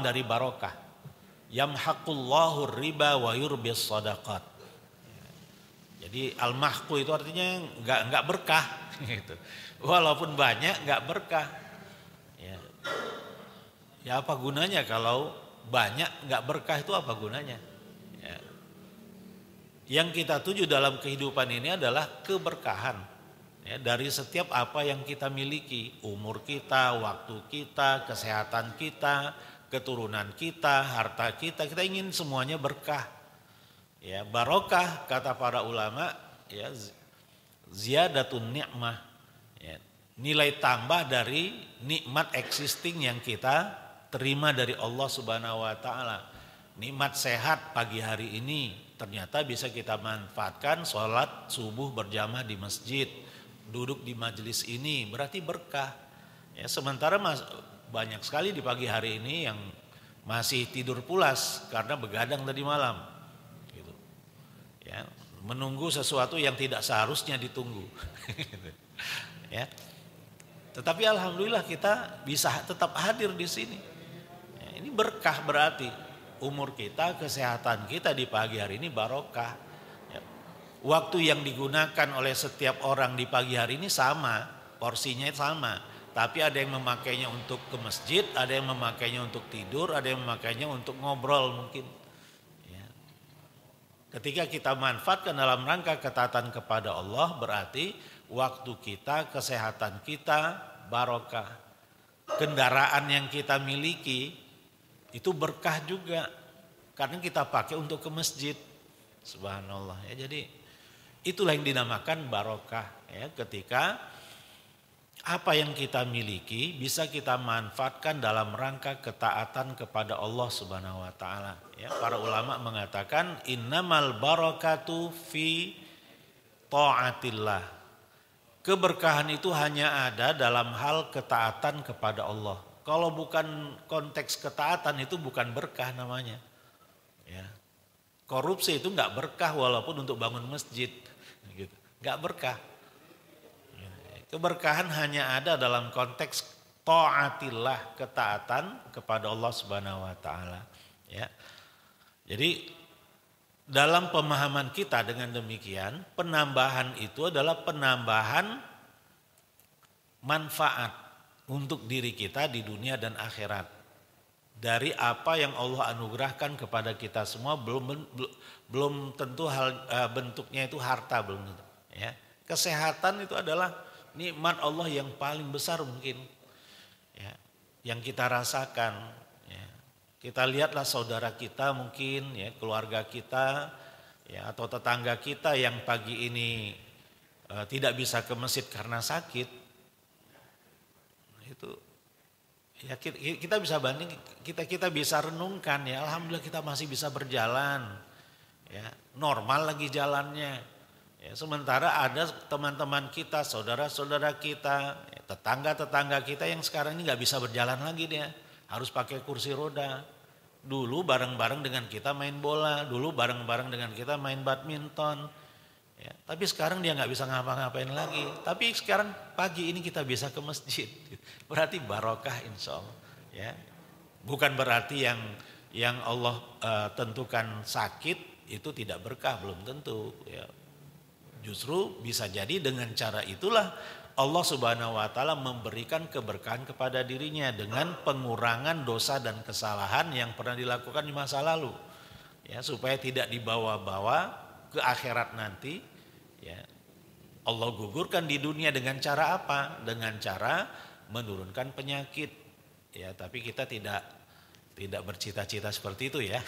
buang dari barokah. Yamhaqullahu riba wa yurbis shadaqat. Jadi al-mahqu itu artinya enggak berkah gitu. Walaupun banyak enggak berkah. Ya apa gunanya kalau banyak enggak berkah, itu apa gunanya? Ya. Yang kita tuju dalam kehidupan ini adalah keberkahan. Ya, dari setiap apa yang kita miliki, umur kita, waktu kita, kesehatan kita, keturunan kita, harta kita ingin semuanya berkah. Ya, barokah kata para ulama, ya, ziyadatun ni'mah, ya, nilai tambah dari nikmat existing yang kita terima dari Allah Subhanahu wa taala. Nikmat sehat pagi hari ini ternyata bisa kita manfaatkan sholat subuh berjamaah di masjid, duduk di majelis ini, berarti berkah. Ya, sementara banyak sekali di pagi hari ini yang masih tidur pulas karena begadang tadi malam. Ya, menunggu sesuatu yang tidak seharusnya ditunggu. Ya. Tetapi alhamdulillah kita bisa tetap hadir di sini. Ya, ini berkah berarti umur kita, kesehatan kita di pagi hari ini barokah. Ya. Waktu yang digunakan oleh setiap orang di pagi hari ini sama, porsinya sama. Tapi ada yang memakainya untuk ke masjid, ada yang memakainya untuk tidur, ada yang memakainya untuk ngobrol mungkin. Ketika kita manfaatkan dalam rangka ketaatan kepada Allah, berarti waktu kita, kesehatan kita barokah. Kendaraan yang kita miliki itu berkah juga karena kita pakai untuk ke masjid. Subhanallah ya. Jadi itulah yang dinamakan barokah ya, ketika apa yang kita miliki bisa kita manfaatkan dalam rangka ketaatan kepada Allah Subhanahu wa taala. Ya, para ulama mengatakan innamal barakatu fi taatillah. Keberkahan itu hanya ada dalam hal ketaatan kepada Allah. Kalau bukan konteks ketaatan itu bukan berkah namanya. Ya. Korupsi itu enggak berkah walaupun untuk bangun masjid gitu. Enggak berkah. Keberkahan hanya ada dalam konteks taatillah, ketaatan kepada Allah Subhanahu wa taala, ya. Jadi dalam pemahaman kita dengan demikian, penambahan itu adalah penambahan manfaat untuk diri kita di dunia dan akhirat. Dari apa yang Allah anugerahkan kepada kita semua, belum tentu bentuknya itu harta, belum tentu, ya. Kesehatan itu adalah nikmat Allah yang paling besar mungkin ya, yang kita rasakan ya. Kita lihatlah saudara kita mungkin ya, keluarga kita ya, atau tetangga kita yang pagi ini tidak bisa ke masjid karena sakit. Itu ya, kita bisa banding, kita bisa renungkan ya, alhamdulillah kita masih bisa berjalan ya, normal lagi jalannya. Ya, sementara ada teman-teman kita, saudara-saudara kita, ya, tetangga-tetangga kita yang sekarang ini nggak bisa berjalan lagi, dia harus pakai kursi roda. Dulu bareng-bareng dengan kita main bola, dulu bareng-bareng dengan kita main badminton. Ya, tapi sekarang dia nggak bisa ngapa-ngapain lagi. Tapi sekarang pagi ini kita bisa ke masjid. Berarti barokah insya Allah. Ya, bukan berarti yang Allah tentukan sakit itu tidak berkah, belum tentu. Ya. Justru bisa jadi dengan cara itulah Allah Subhanahu wa taala memberikan keberkahan kepada dirinya dengan pengurangan dosa dan kesalahan yang pernah dilakukan di masa lalu. Ya, supaya tidak dibawa-bawa ke akhirat nanti, ya. Allah gugurkan di dunia dengan cara apa? Dengan cara menurunkan penyakit. Ya, tapi kita tidak bercita-cita seperti itu ya.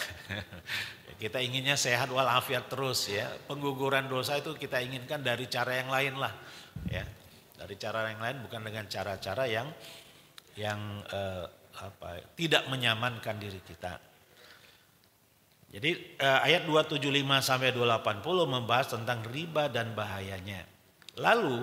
Kita inginnya sehat walafiat terus ya. Pengguguran dosa itu kita inginkan dari cara yang lain lah ya. Dari cara yang lain, bukan dengan cara-cara yang tidak menyamankan diri kita. Jadi ayat 275 sampai 280 membahas tentang riba dan bahayanya. Lalu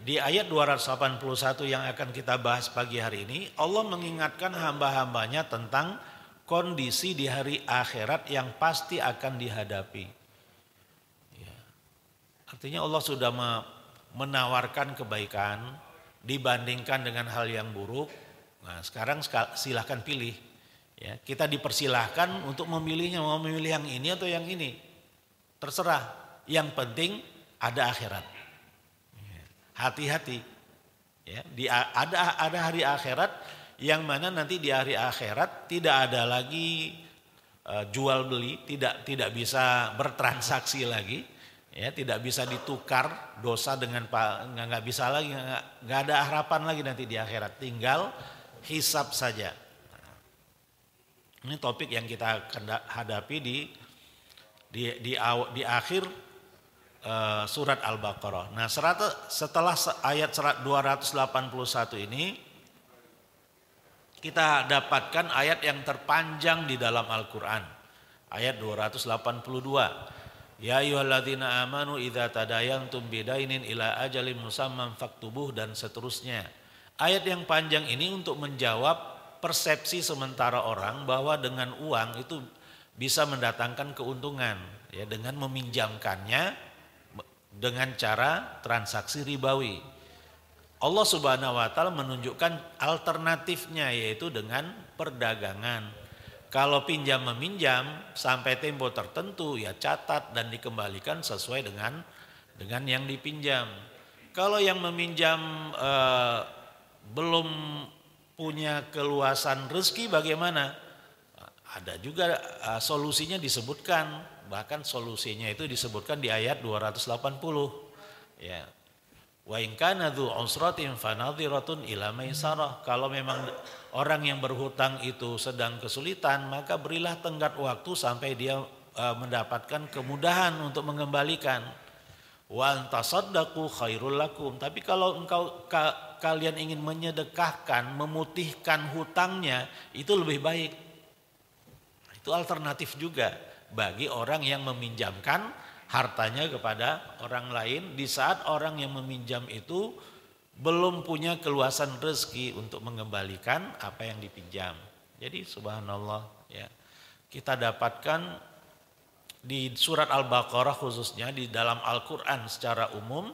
di ayat 281 yang akan kita bahas pagi hari ini, Allah mengingatkan hamba-hambanya tentang kondisi di hari akhirat yang pasti akan dihadapi. Ya. Artinya Allah sudah menawarkan kebaikan dibandingkan dengan hal yang buruk. Nah, sekarang silahkan pilih. Ya, kita dipersilahkan untuk memilihnya, mau memilih yang ini atau yang ini. Terserah. Yang penting ada akhirat. Hati-hati. Ya, ada hari akhirat yang mana nanti di hari akhirat tidak ada lagi jual beli, tidak bisa bertransaksi lagi, ya, tidak bisa ditukar dosa dengan nggak bisa lagi, nggak ada harapan lagi nanti di akhirat, tinggal hisab saja. Ini topik yang kita hadapi di akhir surat Al-Baqarah. Nah, setelah ayat 281 ini kita dapatkan ayat yang terpanjang di dalam Al-Quran. Ayat 282. Ya ayyuhalladzina amanu idza tadayantum bidainin ila ajalin musamman faktubuh, dan seterusnya. Ayat yang panjang ini untuk menjawab persepsi sementara orang bahwa dengan uang itu bisa mendatangkan keuntungan, ya, dengan meminjamkannya dengan cara transaksi ribawi. Allah Subhanahu wa taala menunjukkan alternatifnya, yaitu dengan perdagangan. Kalau pinjam meminjam sampai tempo tertentu, ya catat dan dikembalikan sesuai dengan yang dipinjam. Kalau yang meminjam belum punya keluasan rezeki, bagaimana? Ada juga solusinya disebutkan, bahkan solusinya itu disebutkan di ayat 280. Ya. Wa in kana dzu usratin fanadhiratun ila maisarah. Kalau memang orang yang berhutang itu sedang kesulitan, maka berilah tenggat waktu sampai dia mendapatkan kemudahan untuk mengembalikan. Wa antasaddaqu khairul lakum. Tapi kalau kalian ingin menyedekahkan, memutihkan hutangnya, itu lebih baik. Itu alternatif juga bagi orang yang meminjamkan hartanya kepada orang lain di saat orang yang meminjam itu belum punya keluasan rezeki untuk mengembalikan apa yang dipinjam. Jadi subhanallah, ya, kita dapatkan di surat Al-Baqarah khususnya, di dalam Al-Quran secara umum,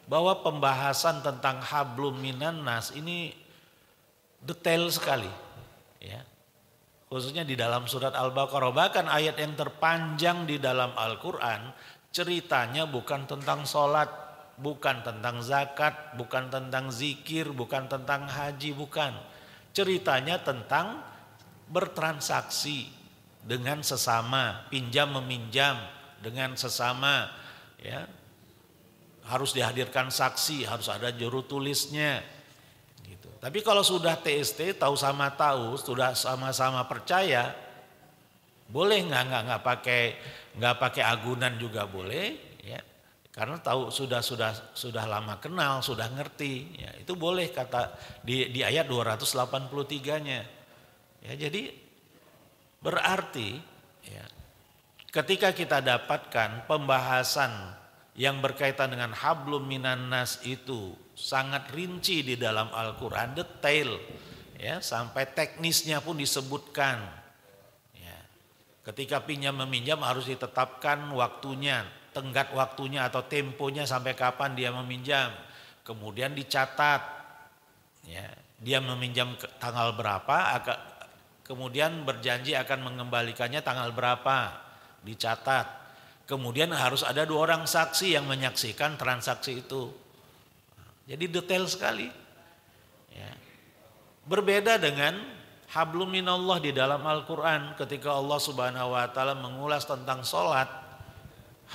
bahwa pembahasan tentang hablum minan nas ini detail sekali, ya. Khususnya di dalam surat Al-Baqarah, bahkan ayat yang terpanjang di dalam Al-Quran ceritanya bukan tentang sholat, bukan tentang zakat, bukan tentang zikir, bukan tentang haji, bukan. Ceritanya tentang bertransaksi dengan sesama, pinjam meminjam dengan sesama, ya. Harus dihadirkan saksi, harus ada juru tulisnya. Gitu. Tapi kalau sudah TST, tahu sama tahu, sudah sama-sama percaya, boleh nggak pakai agunan juga boleh, ya. Karena tahu sudah lama kenal, sudah ngerti, ya. Itu boleh kata di ayat 283-nya. Ya, jadi berarti, ya, ketika kita dapatkan pembahasan yang berkaitan dengan hablum minan nas itu sangat rinci di dalam Al-Quran, detail, ya, sampai teknisnya pun disebutkan. Ya. Ketika pinjam meminjam harus ditetapkan waktunya, tenggat waktunya atau temponya sampai kapan dia meminjam, kemudian dicatat, ya, dia meminjam tanggal berapa, kemudian berjanji akan mengembalikannya tanggal berapa, dicatat. Kemudian harus ada 2 orang saksi yang menyaksikan transaksi itu. Jadi detail sekali. Ya. Berbeda dengan hablum minallah di dalam Al-Quran, ketika Allah Subhanahu wa taala mengulas tentang sholat,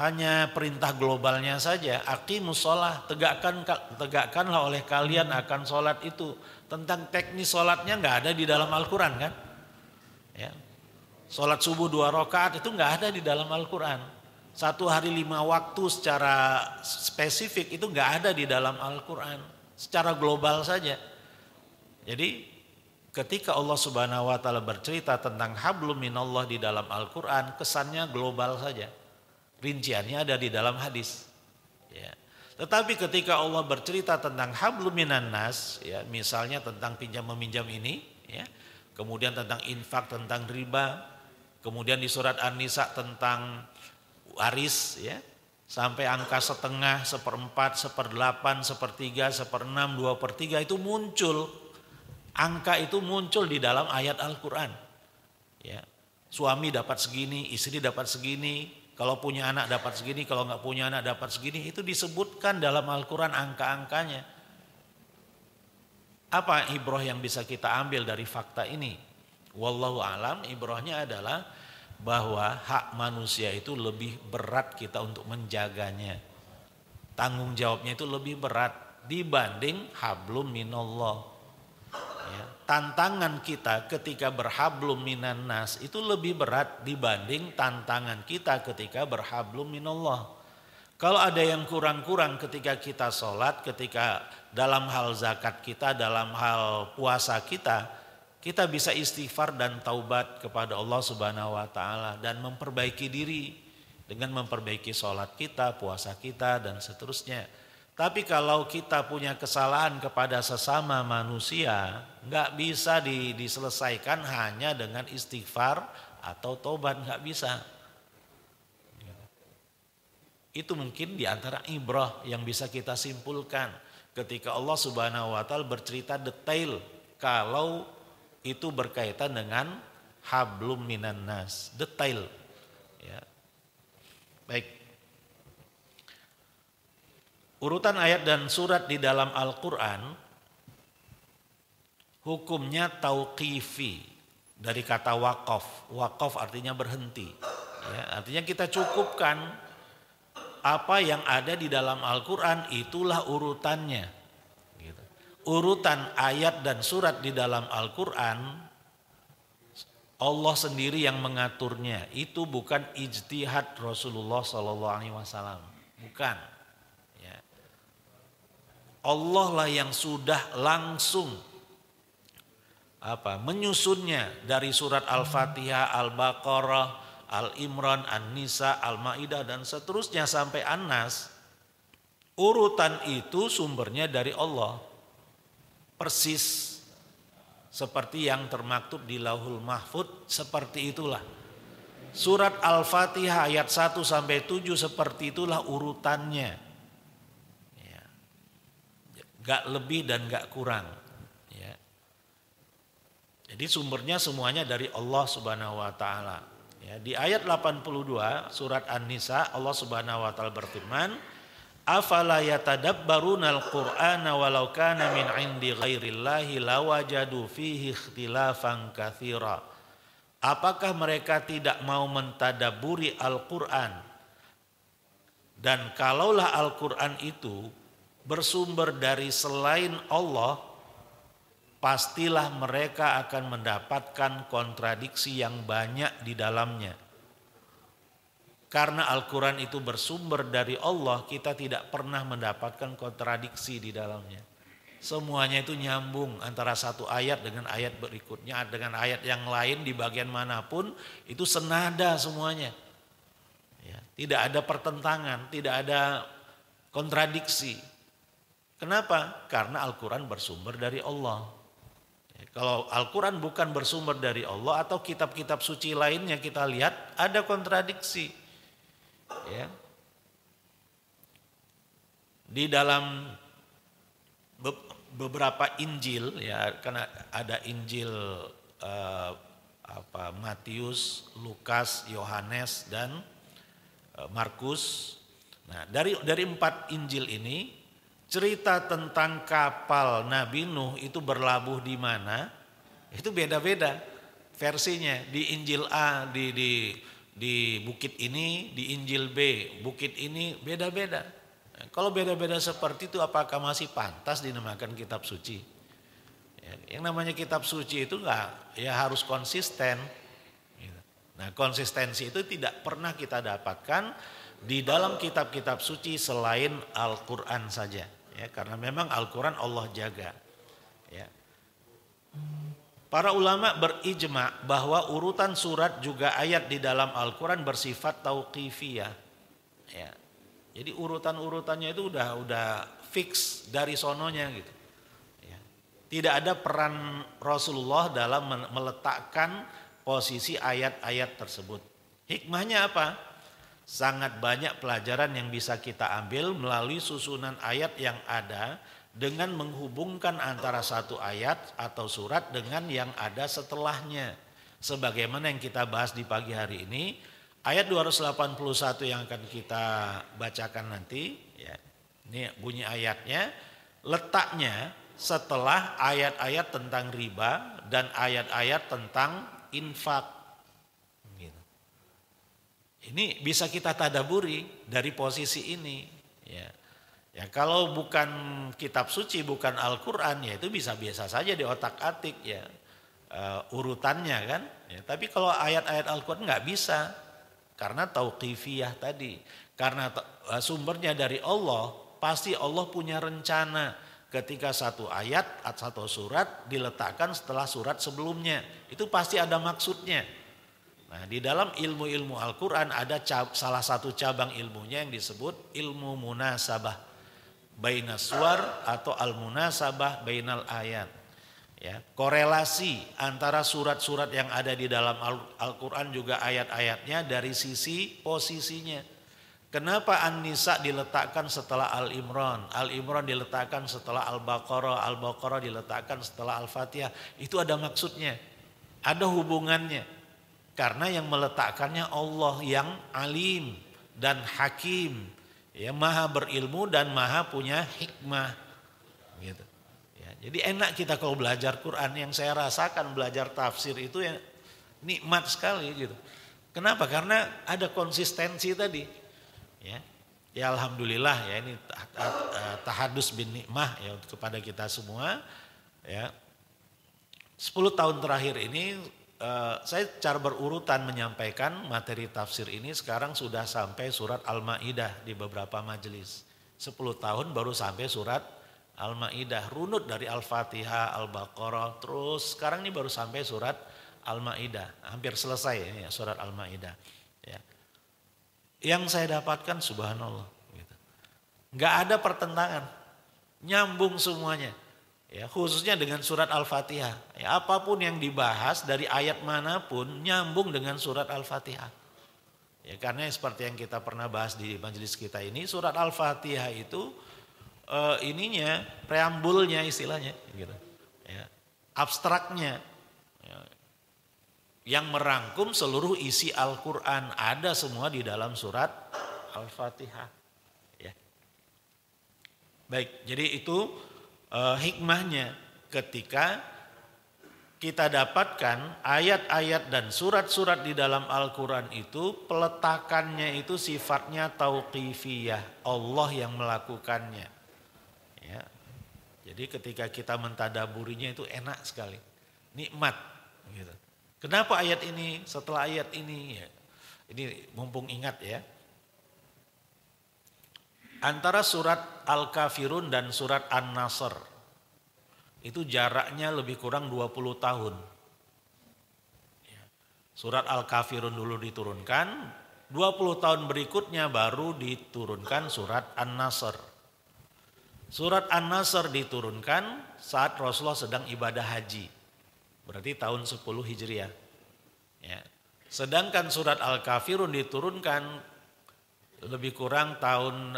hanya perintah globalnya saja, aqimus sholah, tegakkanlah oleh kalian akan sholat itu. Tentang teknis sholatnya nggak ada di dalam Al-Quran, kan? Ya. Sholat subuh 2 rakaat itu nggak ada di dalam Al-Quran. 1 hari 5 waktu secara spesifik itu nggak ada di dalam Al-Quran, secara global saja. Jadi ketika Allah Subhanahu wa taala bercerita tentang hablum minallah di dalam Al-Quran, kesannya global saja, rinciannya ada di dalam hadis, ya. Tetapi ketika Allah bercerita tentang hablum minan nas, ya, misalnya tentang pinjam meminjam ini, ya, kemudian tentang infak, tentang riba, kemudian di surat An-Nisa tentang waris, ya, sampai angka setengah, 1/4, 1/8, 1/3, 1/6, 2/3 itu muncul, angka itu muncul di dalam ayat Al-Quran. Ya. Suami dapat segini, istri dapat segini, kalau punya anak dapat segini, kalau nggak punya anak dapat segini, itu disebutkan dalam Al-Quran angka-angkanya. Apa ibrah yang bisa kita ambil dari fakta ini? Wallahu alam, ibrahnya adalah bahwa hak manusia itu lebih berat kita untuk menjaganya. Tanggung jawabnya itu lebih berat dibanding hablum minallah. Ya, tantangan kita ketika berhablum minan nas itu lebih berat dibanding tantangan kita ketika berhablum minallah. Kalau ada yang kurang-kurang ketika kita sholat, ketika dalam hal zakat kita, dalam hal puasa kita bisa istighfar dan taubat kepada Allah Subhanahu wa taala dan memperbaiki diri dengan memperbaiki sholat kita, puasa kita dan seterusnya. Tapi kalau kita punya kesalahan kepada sesama manusia, nggak bisa diselesaikan hanya dengan istighfar atau taubat, nggak bisa. Itu mungkin diantara ibrah yang bisa kita simpulkan ketika Allah Subhanahu wa taala bercerita detail kalau itu berkaitan dengan hablum minan nas, detail. Ya. Baik. Urutan ayat dan surat di dalam Al-Qur'an hukumnya tauqifi dari kata waqaf. Waqaf artinya berhenti. Ya, artinya kita cukupkan apa yang ada di dalam Al-Quran, itulah urutannya. Gitu. Urutan ayat dan surat di dalam Al-Quran Allah sendiri yang mengaturnya. Itu bukan ijtihad Rasulullah SAW, bukan. Ya. Allah lah yang sudah langsung menyusunnya dari surat Al-Fatihah, Al-Baqarah, Al-Imran, An-Nisa, Al-Maidah dan seterusnya sampai An-Nas. Urutan itu sumbernya dari Allah. Persis seperti yang termaktub di Lauhul Mahfud, seperti itulah. Surat Al-Fatihah ayat 1 sampai 7 seperti itulah urutannya. Ya. Gak lebih dan gak kurang. Ya. Jadi sumbernya semuanya dari Allah Subhanahu wa taala. Ya, di ayat 82 surat An-Nisa Allah Subhanahu wa taala berfirman, "Afala yatadabbarunal Qur'ana walau kana min 'indi ghairillahi lawajadu fihi ikhtilafan katsira." Apakah mereka tidak mau mentadaburi Al-Qur'an? Dan kalaulah Al-Qur'an itu bersumber dari selain Allah, pastilah mereka akan mendapatkan kontradiksi yang banyak di dalamnya. Karena Al-Quran itu bersumber dari Allah, kita tidak pernah mendapatkan kontradiksi di dalamnya. Semuanya itu nyambung antara satu ayat dengan ayat berikutnya, dengan ayat yang lain di bagian manapun, itu senada semuanya. Ya, tidak ada pertentangan, tidak ada kontradiksi. Kenapa? Karena Al-Quran bersumber dari Allah. Kalau Al-Quran bukan bersumber dari Allah atau kitab-kitab suci lainnya kita lihat ada kontradiksi. Ya. Di dalam beberapa Injil, ya, karena ada Injil Matius, Lukas, Yohanes dan Markus. Nah, dari 4 Injil ini cerita tentang kapal Nabi Nuh itu berlabuh di mana, itu beda-beda versinya. Di Injil A di bukit ini, di Injil B bukit ini beda-beda. Nah, kalau beda-beda seperti itu apakah masih pantas dinamakan kitab suci? Ya, yang namanya kitab suci itu harus konsisten. Nah, konsistensi itu tidak pernah kita dapatkan di dalam kitab-kitab suci selain Al-Quran saja. Ya, karena memang Al-Quran Allah jaga. Ya. Para ulama berijma bahwa urutan surat juga ayat di dalam Al-Quran bersifat tauqifiyah. Ya. Jadi urutan-urutannya itu udah fix dari sononya gitu. Ya. Tidak ada peran Rasulullah dalam meletakkan posisi ayat-ayat tersebut. Hikmahnya apa? Sangat banyak pelajaran yang bisa kita ambil melalui susunan ayat yang ada dengan menghubungkan antara satu ayat atau surat dengan yang ada setelahnya. Sebagaimana yang kita bahas di pagi hari ini, ayat 281 yang akan kita bacakan nanti, ya, ini bunyi ayatnya, letaknya setelah ayat-ayat tentang riba dan ayat-ayat tentang infak. Gitu. Ini bisa kita tadaburi dari posisi ini. Ya, kalau bukan kitab suci, bukan Al-Quran, ya itu bisa biasa saja di otak-atik ya urutannya kan. Ya, tapi kalau ayat-ayat Al-Quran nggak bisa karena tauqifiyah tadi. Karena sumbernya dari Allah, pasti Allah punya rencana ketika satu ayat atau surat diletakkan setelah surat sebelumnya. Itu pasti ada maksudnya. Nah, di dalam ilmu-ilmu Al-Quran ada salah satu cabang ilmunya yang disebut ilmu munasabah bainas suwar atau al-munasabah bainal ayat. Ya, korelasi antara surat-surat yang ada di dalam Al-Quran juga ayat-ayatnya dari sisi posisinya. Kenapa An-Nisa diletakkan setelah Al-Imran, Al-Imran diletakkan setelah Al-Baqarah, Al-Baqarah diletakkan setelah Al-Fatihah. Itu ada maksudnya, ada hubungannya. Karena yang meletakkannya Allah yang alim dan hakim, ya, maha berilmu dan maha punya hikmah. Gitu. Ya, jadi enak kita kalau belajar Quran. Yang saya rasakan belajar tafsir itu ya nikmat sekali gitu. Kenapa? Karena ada konsistensi tadi. Ya alhamdulillah ya, ini tahadus bin nikmah ya kepada kita semua. Ya. 10 tahun terakhir ini saya cara berurutan menyampaikan materi tafsir ini. Sekarang sudah sampai surat Al-Maidah di beberapa majelis. 10 tahun baru sampai surat Al-Maidah, runut dari Al-Fatihah, Al-Baqarah, terus sekarang ini baru sampai surat Al-Maidah, hampir selesai ya surat Al-Maidah. Ya. Yang saya dapatkan subhanallah, gitu. Nggak ada pertentangan, nyambung semuanya. Ya, khususnya dengan surat Al-Fatihah. Ya, apapun yang dibahas dari ayat manapun nyambung dengan surat Al-Fatihah. Ya, karena seperti yang kita pernah bahas di majelis kita ini, surat Al-Fatihah itu ininya preambulnya istilahnya, gitu. Ya, abstraknya, ya, yang merangkum seluruh isi Al-Quran ada semua di dalam surat Al-Fatihah. Ya. Baik, jadi itu hikmahnya ketika kita dapatkan ayat-ayat dan surat-surat di dalam Al-Quran itu peletakannya itu sifatnya tauqifiyah, Allah yang melakukannya. Ya. Jadi ketika kita mentadaburinya itu enak sekali, nikmat. Gitu. Kenapa ayat ini setelah ayat ini? Ya. Ini mumpung ingat ya. Antara surat Al-Kafirun dan surat An-Nasr itu jaraknya lebih kurang 20 tahun. Surat Al-Kafirun dulu diturunkan, 20 tahun berikutnya baru diturunkan surat An-Nasr. Surat An-Nasr diturunkan saat Rasulullah sedang ibadah haji, berarti tahun 10 Hijriah. Ya. Sedangkan surat Al-Kafirun diturunkan lebih kurang tahun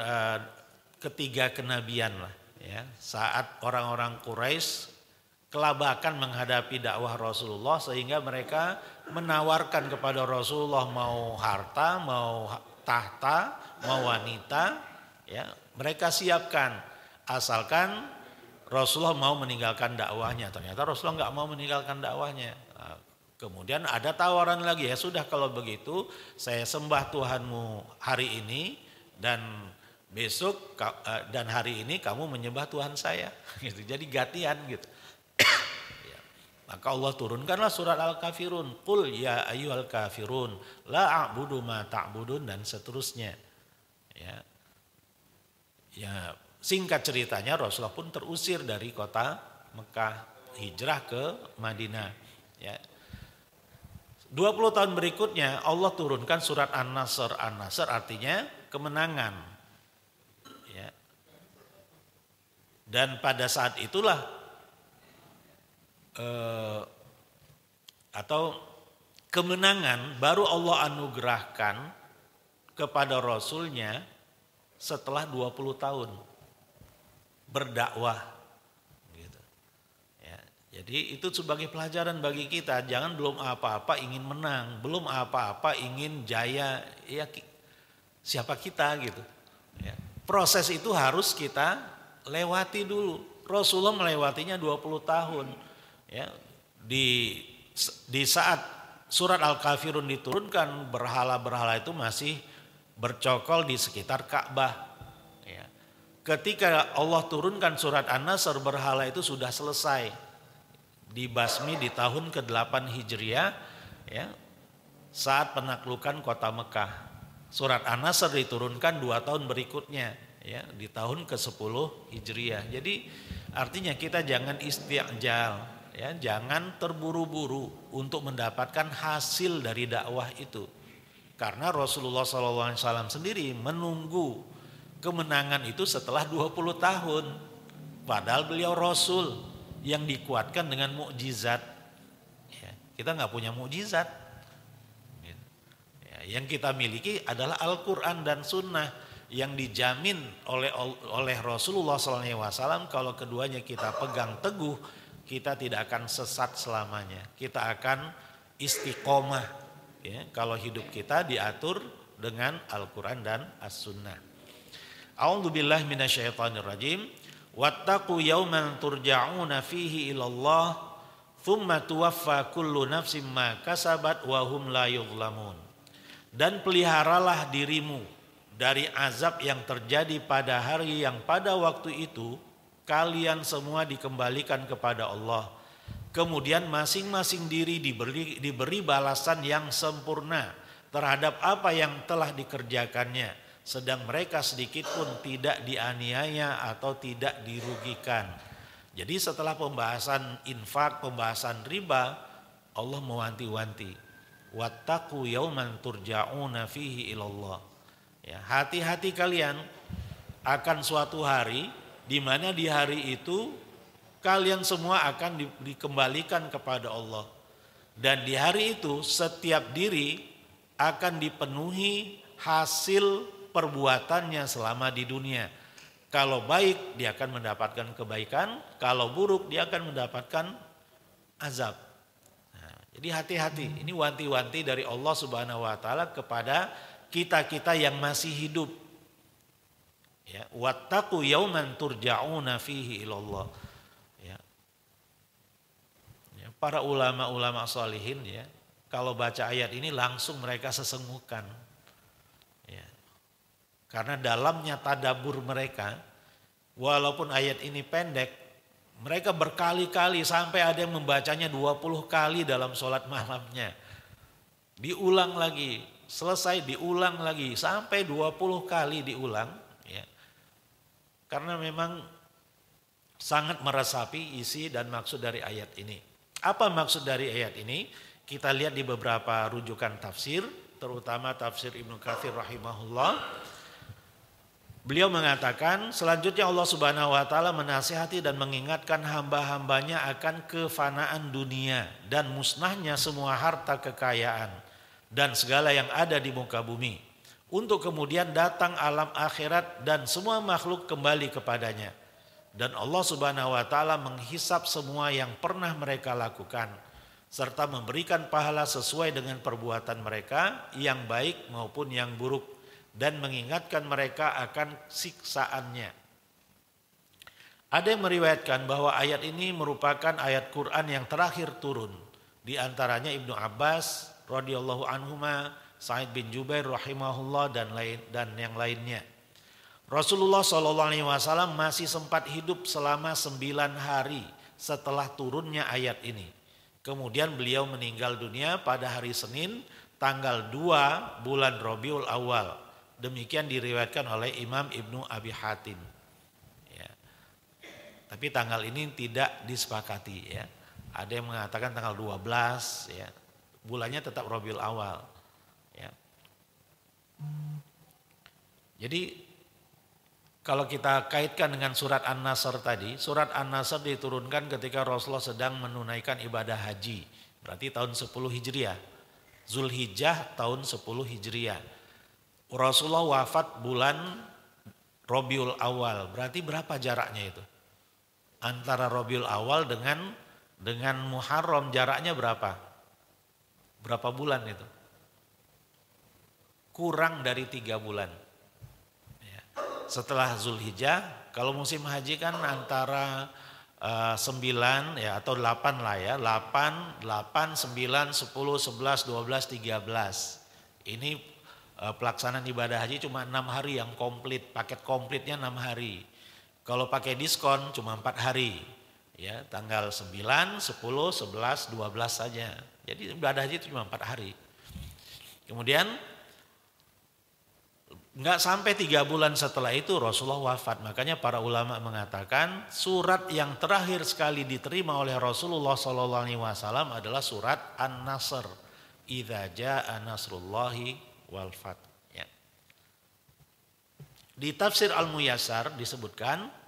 ketiga kenabian lah, ya, saat orang-orang Quraisy kelabakan menghadapi dakwah Rasulullah sehingga mereka menawarkan kepada Rasulullah mau harta, mau tahta, mau wanita, ya, mereka siapkan asalkan Rasulullah mau meninggalkan dakwahnya. Ternyata Rasulullah nggak mau meninggalkan dakwahnya. Nah, kemudian ada tawaran lagi, ya sudah kalau begitu saya sembah Tuhanmu hari ini dan besok dan hari ini kamu menyembah Tuhan saya. Gitu. Jadi gantian gitu. Ya. Maka Allah turunkanlah surat Al-Kafirun. Qul ya ayyuhal kafirun la a'budu ma ta'budun dan seterusnya. Ya. Ya, singkat ceritanya Rasulullah pun terusir dari kota Mekah, hijrah ke Madinah. Ya. 20 tahun berikutnya Allah turunkan surat An-Nasr. An-Nasr artinya kemenangan. Ya. Dan pada saat itulah atau kemenangan baru Allah anugerahkan kepada Rasulnya setelah 20 tahun berdakwah. Gitu. Ya. Jadi itu sebagai pelajaran bagi kita, jangan belum apa-apa ingin menang, belum apa-apa ingin jaya, ya siapa kita gitu. Ya. Proses itu harus kita lewati dulu. Rasulullah melewatinya 20 tahun. Ya. Di saat surat Al-Kafirun diturunkan, berhala-berhala itu masih bercokol di sekitar Ka'bah. Ya. Ketika Allah turunkan surat An-Nasr, berhala itu sudah selesai dibasmi di tahun ke-8 Hijriah, ya, saat penaklukan kota Mekah. Surat An-Nasr diturunkan 2 tahun berikutnya, ya, di tahun ke-10 Hijriah. Jadi artinya kita jangan isti'jal, ya, jangan terburu-buru untuk mendapatkan hasil dari dakwah itu. Karena Rasulullah SAW sendiri menunggu kemenangan itu setelah 20 tahun. Padahal beliau Rasul yang dikuatkan dengan mukjizat. Ya, kita nggak punya mukjizat. Ya, yang kita miliki adalah Al-Quran dan Sunnah yang dijamin oleh Rasulullah SAW. Kalau keduanya kita pegang teguh, kita tidak akan sesat selamanya. Kita akan istiqomah. Ya, kalau hidup kita diatur dengan Al-Quran dan As-Sunnah. A'udzubillahi minasyaitonirrajim. Wattaqu yawman turja'una fihi ilallah thumma tuwaffa kullu nafsin ma kasabat wa hum la yuzlamun. Dan peliharalah dirimu dari azab yang terjadi pada hari yang pada waktu itu kalian semua dikembalikan kepada Allah. Kemudian masing-masing diri diberi balasan yang sempurna terhadap apa yang telah dikerjakannya. Sedang mereka sedikit pun tidak dianiaya atau tidak dirugikan. Jadi setelah pembahasan infak, pembahasan riba, Allah mewanti-wanti. Wattaqu yauman turja'una fihi ilallah. Ya, hati-hati kalian akan suatu hari di mana di hari itu kalian semua akan dikembalikan kepada Allah. Dan di hari itu setiap diri akan dipenuhi hasil perbuatannya selama di dunia. Kalau baik dia akan mendapatkan kebaikan, kalau buruk dia akan mendapatkan azab. Nah, jadi hati-hati, ini wanti-wanti dari Allah Subhanahu wa taala kepada kita-kita yang masih hidup. Ya, wattaqu yauman turja'una fihi ilallah. Ya. Ya, para ulama-ulama sholihin, ya, kalau baca ayat ini langsung mereka sesenggukan. Karena dalamnya tadabbur mereka, walaupun ayat ini pendek, mereka berkali-kali sampai ada yang membacanya 20 kali dalam sholat malamnya. Diulang lagi, selesai diulang lagi, sampai 20 kali diulang. Ya. Karena memang sangat meresapi isi dan maksud dari ayat ini. Apa maksud dari ayat ini? Kita lihat di beberapa rujukan tafsir, terutama tafsir Ibnu Katsir rahimahullah. Beliau mengatakan selanjutnya Allah Subhanahu wa taala menasihati dan mengingatkan hamba-hambanya akan kefanaan dunia dan musnahnya semua harta kekayaan dan segala yang ada di muka bumi. Untuk kemudian datang alam akhirat dan semua makhluk kembali kepadanya. Dan Allah Subhanahu wa taala menghisap semua yang pernah mereka lakukan serta memberikan pahala sesuai dengan perbuatan mereka yang baik maupun yang buruk. Dan mengingatkan mereka akan siksaannya. Ada yang meriwayatkan bahwa ayat ini merupakan ayat Quran yang terakhir turun. Di antaranya Ibnu Abbas radhiyallahu anhuma, Sa'id bin Jubair rahimahullah dan yang lainnya. Rasulullah SAW masih sempat hidup selama 9 hari setelah turunnya ayat ini. Kemudian beliau meninggal dunia pada hari Senin tanggal 2 bulan Rabiul Awal. Demikian diriwayatkan oleh Imam Ibnu Abi Hatim. Ya. Tapi tanggal ini tidak disepakati. Ya. Ada yang mengatakan tanggal 12. Ya. Bulannya tetap Rabiul Awal. Ya. Jadi kalau kita kaitkan dengan surat An-Nasr tadi, surat An-Nasr diturunkan ketika Rasulullah sedang menunaikan ibadah haji. Berarti tahun 10 Hijriah. Zulhijjah tahun 10 Hijriah. Rasulullah wafat bulan Rabiul Awal. Berarti berapa jaraknya itu? Antara Rabiul Awal dengan dengan Muharram jaraknya berapa? Berapa bulan itu? Kurang dari 3 bulan. Ya. Setelah Zulhijjah, kalau musim haji kan antara 9 ya atau 8 lah ya, 8, 9, 10, 11, 12, 13. Ini pelaksanaan ibadah haji cuma 6 hari yang komplit, paket komplitnya 6 hari. Kalau pakai diskon cuma 4 hari. Ya, tanggal 9, 10, 11, 12 saja. Jadi ibadah haji itu cuma 4 hari. Kemudian enggak sampai 3 bulan setelah itu Rasulullah wafat. Makanya para ulama mengatakan surat yang terakhir sekali diterima oleh Rasulullah SAW adalah surat An-Nasr. Idza jaa nasrullahi wal fath. Ya. Di tafsir Al-Muyassar disebutkan,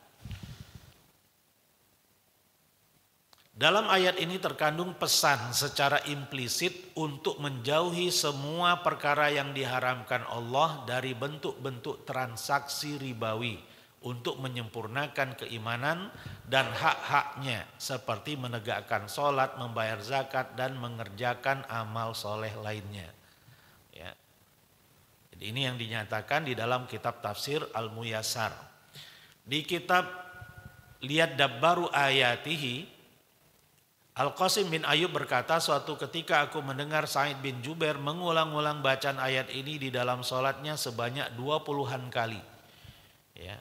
dalam ayat ini terkandung pesan secara implisit untuk menjauhi semua perkara yang diharamkan Allah dari bentuk-bentuk transaksi ribawi untuk menyempurnakan keimanan dan hak-haknya seperti menegakkan sholat, membayar zakat, dan mengerjakan amal soleh lainnya. Ya. Jadi ini yang dinyatakan di dalam kitab tafsir Al-Muyassar. Di kitab Lihat Dabbaru Ayatihi, Al-Qasim bin Ayyub berkata, suatu ketika aku mendengar Sa'id bin Jubair mengulang-ulang bacaan ayat ini di dalam sholatnya sebanyak 20-an kali. Ya,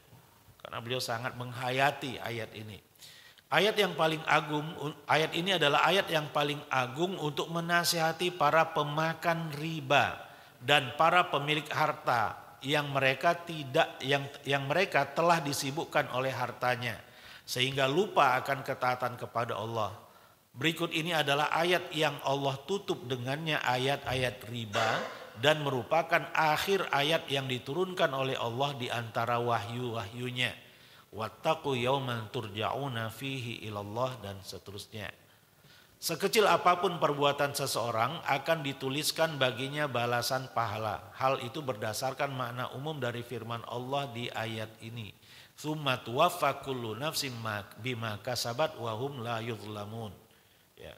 karena beliau sangat menghayati ayat ini. Ayat ini adalah ayat yang paling agung untuk menasihati para pemakan riba dan para pemilik harta yang mereka telah disibukkan oleh hartanya sehingga lupa akan ketaatan kepada Allah. Berikut ini adalah ayat yang Allah tutup dengannya ayat-ayat riba dan merupakan akhir ayat yang diturunkan oleh Allah di antara wahyu-wahyunya. Wattaqu yawman turja'una fihi ilallah dan seterusnya. Sekecil apapun perbuatan seseorang akan dituliskan baginya balasan pahala. Hal itu berdasarkan makna umum dari firman Allah di ayat ini. Tsumma tuwaffa kullu nafsin bima kasabat wa hum la yuzlamun. Ya.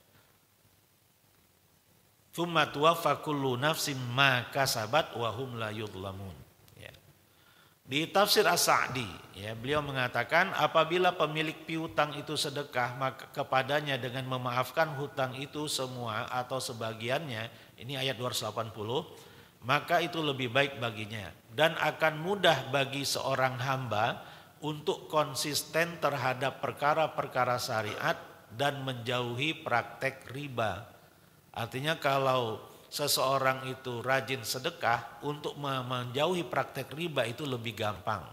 Tsumma tuwaffa kullu nafsin ma kasabat wa hum la yuzlamun. Ya. Di tafsir As-Sa'di, ya, beliau mengatakan apabila pemilik piutang itu sedekah maka kepadanya dengan memaafkan hutang itu semua atau sebagiannya, ini ayat 280, maka itu lebih baik baginya dan akan mudah bagi seorang hamba untuk konsisten terhadap perkara-perkara syariat dan menjauhi praktek riba. Artinya kalau seseorang itu rajin sedekah, untuk menjauhi praktek riba itu lebih gampang.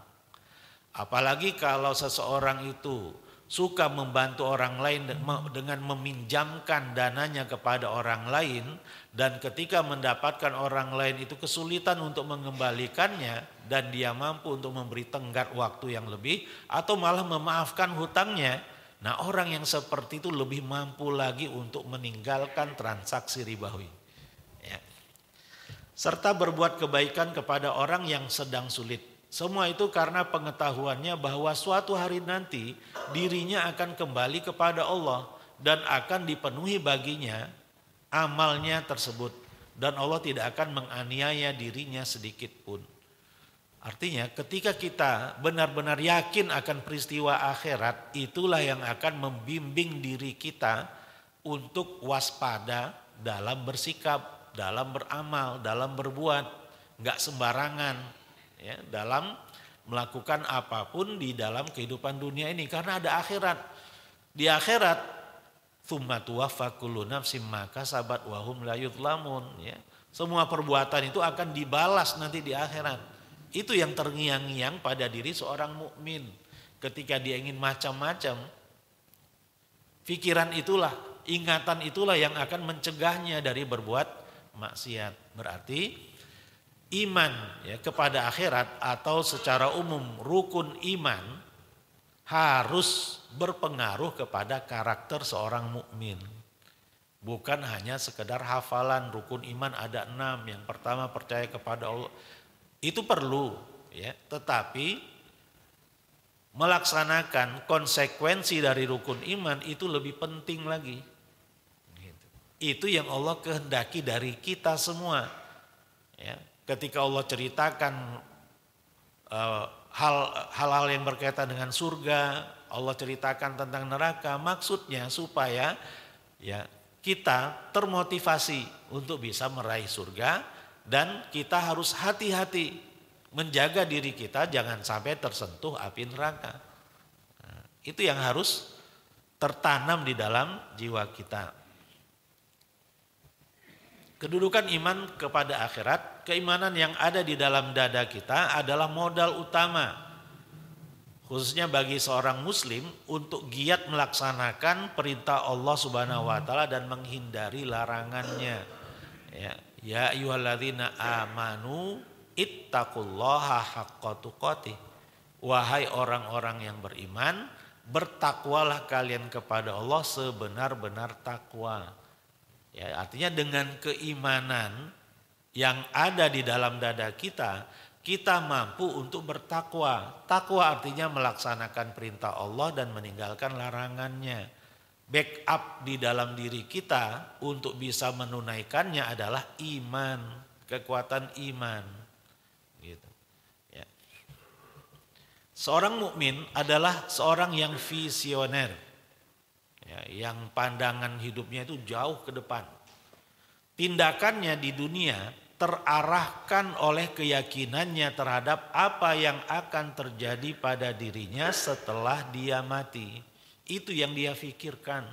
Apalagi kalau seseorang itu suka membantu orang lain dengan meminjamkan dananya kepada orang lain, dan ketika mendapatkan orang lain itu kesulitan untuk mengembalikannya dan dia mampu untuk memberi tenggat waktu yang lebih atau malah memaafkan hutangnya, nah orang yang seperti itu lebih mampu lagi untuk meninggalkan transaksi ribawi. Ya. Serta berbuat kebaikan kepada orang yang sedang sulit. Semua itu karena pengetahuannya bahwa suatu hari nanti dirinya akan kembali kepada Allah dan akan dipenuhi baginya amalnya tersebut. Dan Allah tidak akan menganiaya dirinya sedikit pun. Artinya ketika kita benar-benar yakin akan peristiwa akhirat, itulah yang akan membimbing diri kita untuk waspada dalam bersikap, dalam beramal, dalam berbuat, enggak sembarangan ya, dalam melakukan apapun di dalam kehidupan dunia ini, karena ada akhirat. Di akhirat tsumma tuwaffa kullu nafsin ma kasabat wa hum la yuzlamun, ya. Semua perbuatan itu akan dibalas nanti di akhirat. Itu yang terngiang-ngiang pada diri seorang mukmin ketika dia ingin macam-macam. Pikiran itulah, ingatan itulah yang akan mencegahnya dari berbuat maksiat. Berarti iman ya kepada akhirat atau secara umum rukun iman harus berpengaruh kepada karakter seorang mukmin. Bukan hanya sekedar hafalan. Rukun iman ada 6. Yang pertama percaya kepada Allah. Itu perlu ya, tetapi melaksanakan konsekuensi dari rukun iman itu lebih penting lagi. Gitu. Itu yang Allah kehendaki dari kita semua. Ya, ketika Allah ceritakan hal-hal yang berkaitan dengan surga, Allah ceritakan tentang neraka, maksudnya supaya ya kita termotivasi untuk bisa meraih surga dan kita harus hati-hati menjaga diri kita jangan sampai tersentuh api neraka. Nah, itu yang harus tertanam di dalam jiwa kita. Kedudukan iman kepada akhirat, keimanan yang ada di dalam dada kita adalah modal utama, khususnya bagi seorang muslim untuk giat melaksanakan perintah Allah Subhanahu wa taala dan menghindari larangannya. Ya ayyuhalladzina amanu ittaqullaha haqqa tuqatih. Wahai orang-orang yang beriman, bertakwalah kalian kepada Allah sebenar-benar takwa. Ya, artinya dengan keimanan yang ada di dalam dada kita, kita mampu untuk bertakwa. Takwa artinya melaksanakan perintah Allah dan meninggalkan larangannya. Backup di dalam diri kita untuk bisa menunaikannya adalah iman, kekuatan iman. Gitu. Ya. Seorang mukmin adalah seorang yang visioner. Ya, yang pandangan hidupnya itu jauh ke depan. Tindakannya di dunia terarahkan oleh keyakinannya terhadap apa yang akan terjadi pada dirinya setelah dia mati. Itu yang dia pikirkan.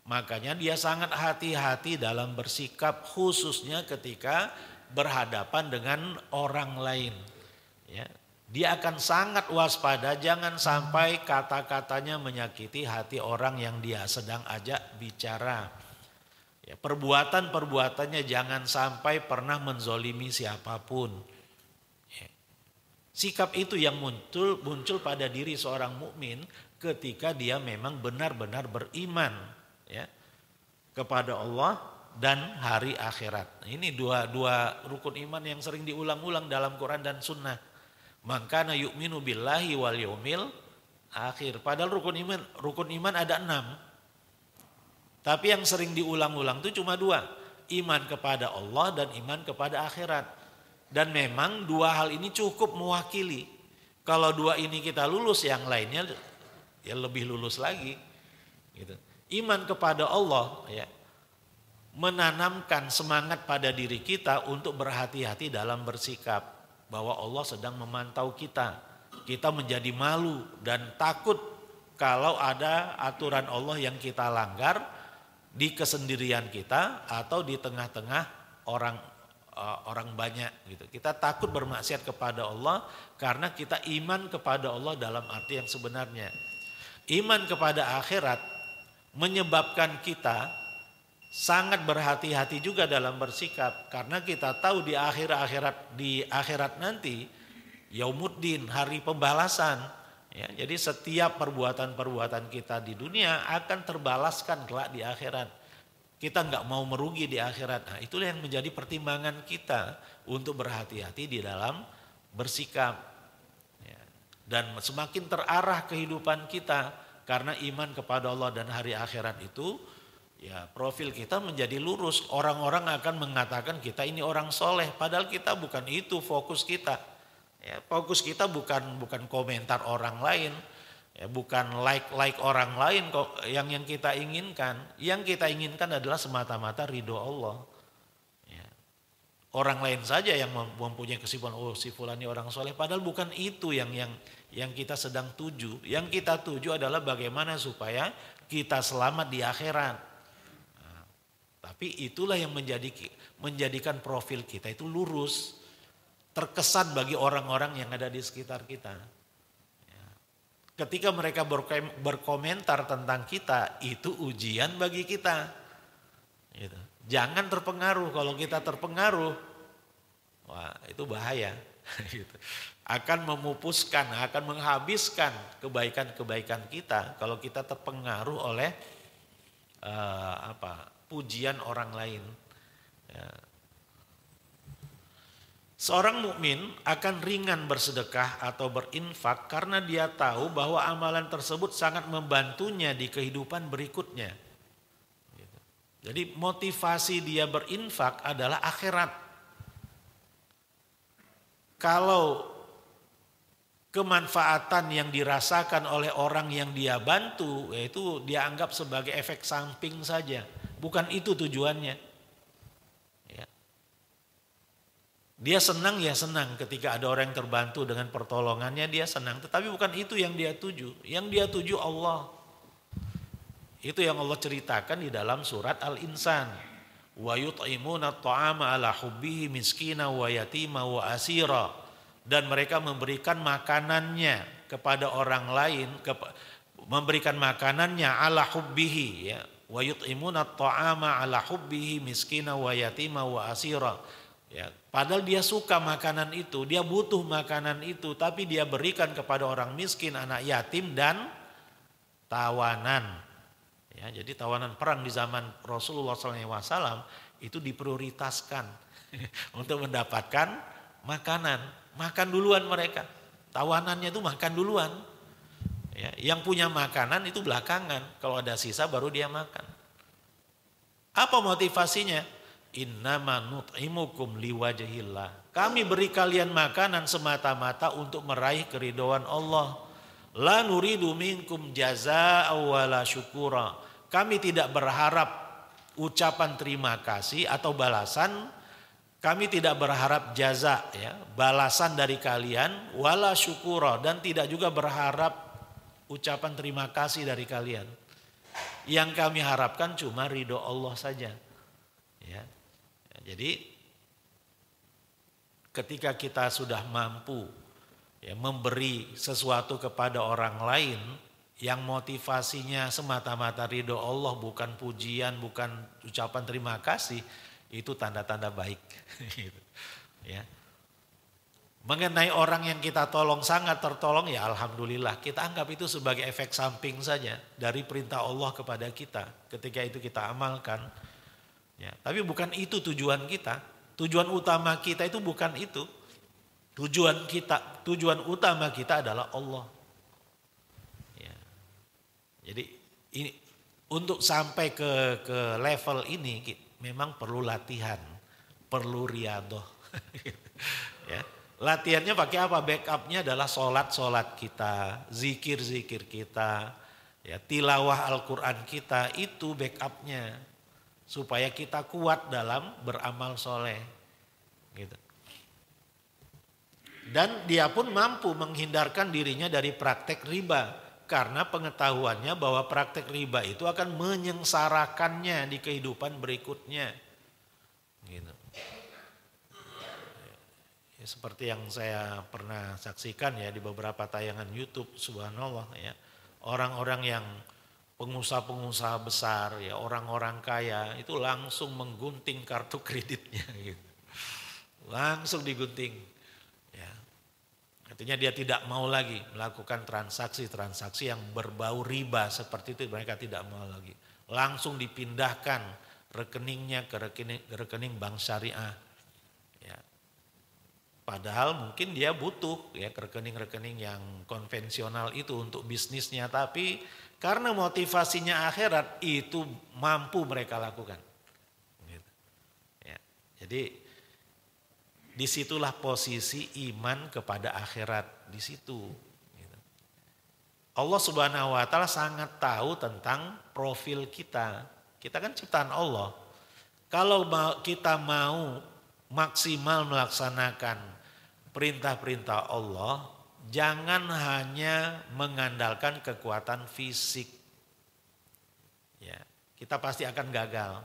Makanya dia sangat hati-hati dalam bersikap, khususnya ketika berhadapan dengan orang lain. Ya. Dia akan sangat waspada, jangan sampai kata-katanya menyakiti hati orang yang dia sedang ajak bicara. Ya, perbuatan-perbuatannya jangan sampai pernah menzolimi siapapun. Ya. Sikap itu yang muncul pada diri seorang mukmin ketika dia memang benar-benar beriman ya, kepada Allah dan hari akhirat. Ini dua rukun iman yang sering diulang-ulang dalam Quran dan Sunnah. Maka yu'minu billahi wal yaumil akhir. Padahal rukun iman ada 6. Tapi yang sering diulang-ulang itu cuma 2. Iman kepada Allah dan iman kepada akhirat. Dan memang 2 hal ini cukup mewakili. Kalau 2 ini kita lulus, yang lainnya ya lebih lulus lagi. Gitu. Iman kepada Allah ya, menanamkan semangat pada diri kita untuk berhati-hati dalam bersikap. Bahwa Allah sedang memantau kita. Kita menjadi malu dan takut kalau ada aturan Allah yang kita langgar di kesendirian kita atau di tengah-tengah orang banyak gitu. Kita takut bermaksiat kepada Allah karena kita iman kepada Allah dalam arti yang sebenarnya. Iman kepada akhirat menyebabkan kita sangat berhati-hati juga dalam bersikap karena kita tahu di akhirat nanti yaumuddin, hari pembalasan ya, jadi setiap perbuatan-perbuatan kita di dunia akan terbalaskan kelak di akhirat. Kita nggak mau merugi di akhirat. Nah, itulah yang menjadi pertimbangan kita untuk berhati-hati di dalam bersikap ya. Dan semakin terarah kehidupan kita karena iman kepada Allah dan hari akhirat itu ya, profil kita menjadi lurus. Orang-orang akan mengatakan kita ini orang soleh. Padahal kita bukan itu fokus kita. Ya, fokus kita bukan komentar orang lain. Ya, bukan like orang lain kok yang kita inginkan. Yang kita inginkan adalah semata-mata ridho Allah. Ya. Orang lain saja yang mempunyai kesimpulan, oh si fulan ini orang soleh. Padahal bukan itu yang kita sedang tuju. Yang kita tuju adalah bagaimana supaya kita selamat di akhirat. Tapi itulah yang menjadikan profil kita itu lurus, terkesan bagi orang-orang yang ada di sekitar kita. Ya. Ketika mereka berkomentar tentang kita, itu ujian bagi kita. Gitu. Jangan terpengaruh. Kalau kita terpengaruh, wah itu bahaya. Gitu. Akan memupuskan, akan menghabiskan kebaikan-kebaikan kita kalau kita terpengaruh oleh pujian orang lain. Ya. Seorang mukmin akan ringan bersedekah atau berinfak karena dia tahu bahwa amalan tersebut sangat membantunya di kehidupan berikutnya. Jadi motivasi dia berinfak adalah akhirat. Kalau kemanfaatan yang dirasakan oleh orang yang dia bantu, yaitu dia anggap sebagai efek samping saja. Bukan itu tujuannya. Ya. Dia senang ya senang ketika ada orang yang terbantu dengan pertolongannya, dia senang. Tetapi bukan itu yang dia tuju. Yang dia tuju Allah. Itu yang Allah ceritakan di dalam surat Al-Insan. Wa yut'imuna at-ta'ama ala hubbihi miskina wa yatima wa asira. Dan mereka memberikan makanannya kepada orang lain, memberikan makanannya ala hubbihi, ya. Wa yut'imuna at-ta'ama ala hubbihi miskina wa yatima wa asira. Ya, padahal dia suka makanan itu, dia butuh makanan itu, tapi dia berikan kepada orang miskin, anak yatim dan tawanan. Ya, jadi tawanan perang di zaman Rasulullah SAW itu diprioritaskan untuk mendapatkan makanan. Makan duluan mereka. Tawanannya itu makan duluan. Ya, yang punya makanan itu belakangan. Kalau ada sisa baru dia makan. Apa motivasinya? Innama nut'imukum liwajhillah. Kami beri kalian makanan semata-mata untuk meraih keridhaan Allah. La nuridu minkum jazaa'a wala syukura. Kami tidak berharap ucapan terima kasih atau balasan. Kami tidak berharap jaza, ya, balasan dari kalian, wala syukura, dan tidak juga berharap ucapan terima kasih dari kalian. Yang kami harapkan cuma ridho Allah saja. Ya. Jadi ketika kita sudah mampu, ya, memberi sesuatu kepada orang lain yang motivasinya semata-mata ridho Allah, bukan pujian, bukan ucapan terima kasih, itu tanda-tanda baik. Ya. Mengenai orang yang kita tolong sangat tertolong, ya alhamdulillah, kita anggap itu sebagai efek samping saja dari perintah Allah kepada kita. Ketika itu kita amalkan, ya, tapi bukan itu tujuan kita. Tujuan utama kita itu bukan itu. Tujuan utama kita adalah Allah. Ya. Jadi ini untuk sampai ke level ini memang perlu latihan, perlu riyadhah. Ya. Latihannya pakai apa? Backupnya adalah sholat kita, zikir kita, ya, tilawah Al-Quran kita, itu backupnya supaya kita kuat dalam beramal soleh. Gitu. Dan dia pun mampu menghindarkan dirinya dari praktek riba. Karena pengetahuannya bahwa praktek riba itu akan menyengsarakannya di kehidupan berikutnya. Gitu. Ya, seperti yang saya pernah saksikan ya di beberapa tayangan YouTube, subhanallah ya. Orang-orang yang pengusaha-pengusaha besar ya, orang-orang kaya itu langsung menggunting kartu kreditnya gitu. Langsung digunting. Ya. Artinya dia tidak mau lagi melakukan transaksi-transaksi yang berbau riba seperti itu, mereka tidak mau lagi. Langsung dipindahkan rekeningnya ke rekening bank syariah. Ya. Padahal mungkin dia butuh ya rekening-rekening yang konvensional itu untuk bisnisnya, tapi karena motivasinya akhirat itu mampu mereka lakukan. Gitu. Ya. Jadi disitulah posisi iman kepada akhirat di situ. Gitu. Allah Subhanahu Wa Taala sangat tahu tentang profil kita. Kita kan ciptaan Allah. Kalau kita mau maksimal melaksanakan perintah-perintah Allah, jangan hanya mengandalkan kekuatan fisik. Ya, kita pasti akan gagal.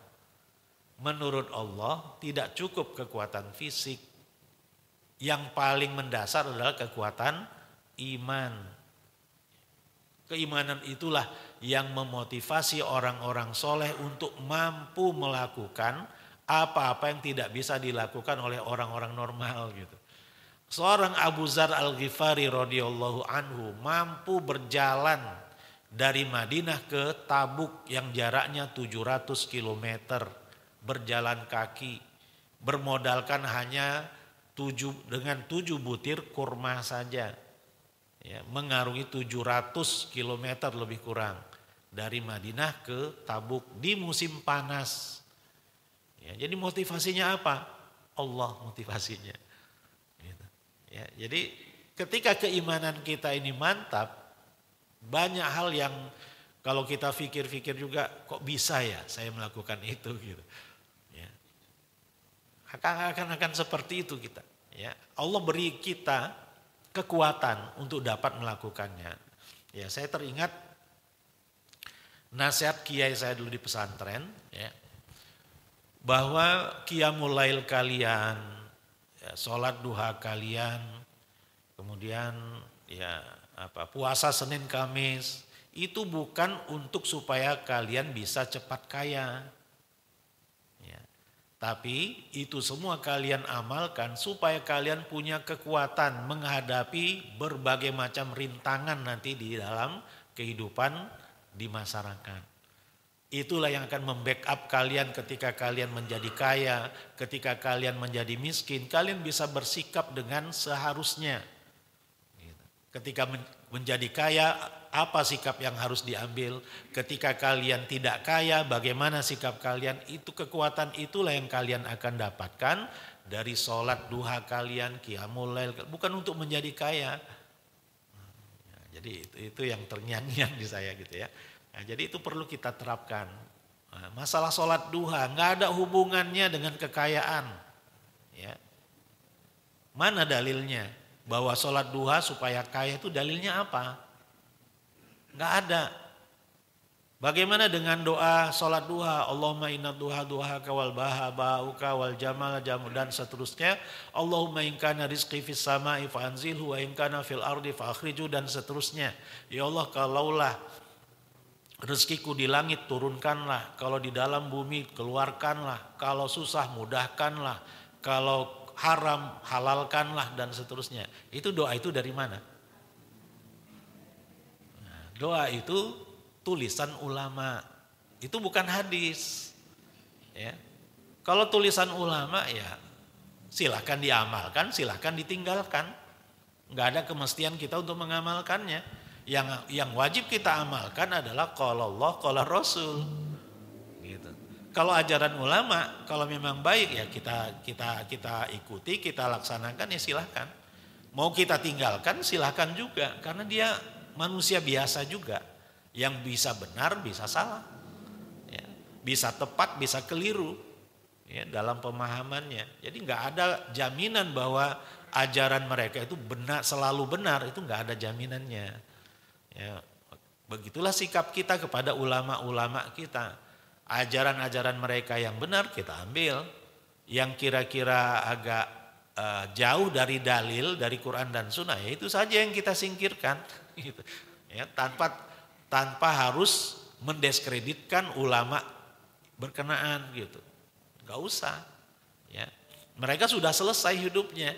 Menurut Allah tidak cukup kekuatan fisik. Yang paling mendasar adalah kekuatan iman. Keimanan itulah yang memotivasi orang-orang soleh untuk mampu melakukan apa-apa yang tidak bisa dilakukan oleh orang-orang normal gitu. Seorang Abu Dzar Al-Ghifari radhiyallahu anhu mampu berjalan dari Madinah ke Tabuk yang jaraknya 700 km, berjalan kaki, bermodalkan hanya dengan 7 butir kurma saja. Ya, mengarungi 700 kilometer lebih kurang dari Madinah ke Tabuk di musim panas. Ya, jadi motivasinya apa? Allah motivasinya. Gitu. Ya, jadi ketika keimanan kita ini mantap, banyak hal yang kalau kita pikir-pikir juga kok bisa ya saya melakukan itu gitu. Ya. Akan seperti itu kita. Ya, Allah beri kita kekuatan untuk dapat melakukannya. Ya, saya teringat nasihat kiai saya dulu di pesantren, ya, bahwa qiyamul lail kalian, ya, sholat duha kalian, kemudian ya puasa Senin Kamis itu bukan untuk supaya kalian bisa cepat kaya. Tapi itu semua kalian amalkan supaya kalian punya kekuatan menghadapi berbagai macam rintangan nanti di dalam kehidupan di masyarakat. Itulah yang akan membackup kalian ketika kalian menjadi kaya, ketika kalian menjadi miskin, kalian bisa bersikap dengan seharusnya. Ketika menjadi kaya, apa sikap yang harus diambil? Ketika kalian tidak kaya, bagaimana sikap kalian? Itu kekuatan itulah yang kalian akan dapatkan dari sholat duha kalian, qiyamul lail, bukan untuk menjadi kaya. Nah, jadi itu yang terngiang-ngiang di saya gitu ya. Nah, jadi itu perlu kita terapkan. Nah, masalah sholat duha nggak ada hubungannya dengan kekayaan. Ya. Mana dalilnya? Bahwa sholat duha supaya kaya itu dalilnya apa? Enggak ada. Bagaimana dengan doa sholat duha? Allahumma inna duha duhaka wal baha ba'uka wal jamal jamu dan seterusnya. Allahumma in kana rizqi fis sama'i fa anzilhu wa in kana fil ardi fa akhriju dan seterusnya. Ya Allah, kalaulah rezekiku di langit turunkanlah, kalau di dalam bumi keluarkanlah, kalau susah mudahkanlah, kalau haram halalkanlah dan seterusnya. Itu doa itu dari mana? Nah, doa itu tulisan ulama. Itu bukan hadis. Ya. Kalau tulisan ulama ya silahkan diamalkan, silahkan ditinggalkan. Enggak ada kemestian kita untuk mengamalkannya. Yang wajib kita amalkan adalah qala Allah, qala Rasul. Gitu. Kalau ajaran ulama, kalau memang baik ya kita ikuti, kita laksanakan ya silahkan. Mau kita tinggalkan silahkan juga, karena dia manusia biasa juga, yang bisa benar bisa salah, ya, bisa tepat bisa keliru, ya, dalam pemahamannya. Jadi nggak ada jaminan bahwa ajaran mereka itu benar selalu benar, itu nggak ada jaminannya. Ya, begitulah sikap kita kepada ulama-ulama kita. Ajaran-ajaran mereka yang benar kita ambil, yang kira-kira agak jauh dari dalil dari Quran dan Sunnah ya itu saja yang kita singkirkan, gitu. Ya, tanpa harus mendiskreditkan ulama berkenaan gitu, nggak usah. Ya, mereka sudah selesai hidupnya,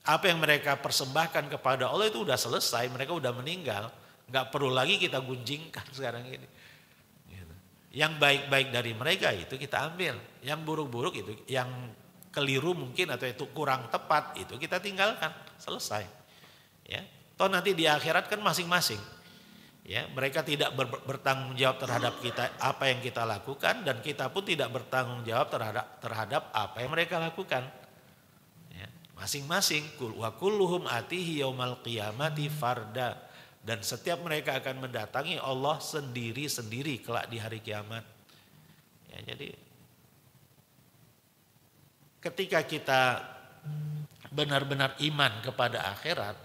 apa yang mereka persembahkan kepada Allah itu sudah selesai, mereka sudah meninggal, nggak perlu lagi kita gunjingkan sekarang ini. Yang baik-baik dari mereka itu kita ambil, yang buruk-buruk itu, yang keliru mungkin atau itu kurang tepat itu kita tinggalkan, selesai. Ya, toh nanti di akhirat kan masing-masing. Ya, mereka tidak bertanggung jawab terhadap kita apa yang kita lakukan dan kita pun tidak bertanggung jawab terhadap apa yang mereka lakukan. Ya, masing-masing. Wa kulluhum atihi yaumal qiyamati farda. Dan setiap mereka akan mendatangi Allah sendiri-sendiri kelak di hari kiamat. Ya, jadi ketika kita benar-benar iman kepada akhirat,